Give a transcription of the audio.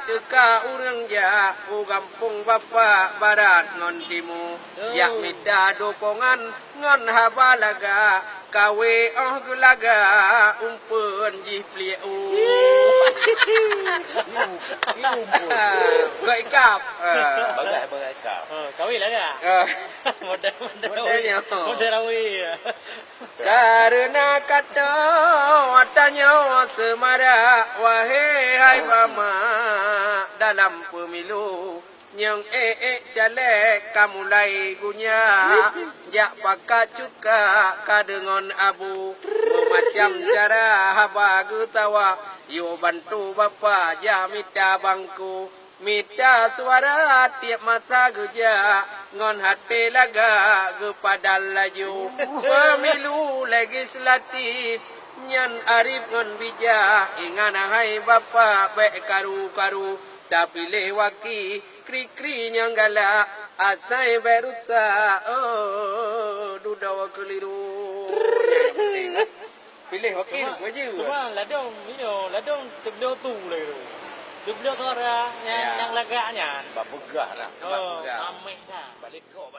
teka urang ya u kampung bapa barat ngon timu yak minta dukungan ngon habalaga kawe gulaga umpeun jih pliu gợi cặp bagai kau. Kawin lah ke? Model rawi. Karena kata watanya semara wahai hai mama dalam pemilu yang caleg kamu lai gunya jak pakat juga kadengon abu memacam cara haba getawa yo bantu bapa ja minta bangku minta suara tiap mata geja ngon hati laga kepada laju pemilu legislatif nyan arif ngon bija ingan hai bapa baik karu-karu tapi lewaki kri-kri yang galak asai beruta dudawa keliru pilih wakil maju Cuma ladong tebdo tu lah tu. Tebdo tu ada yang lagaknya. Babegah lah. Oh, ameh dah. Balik kau.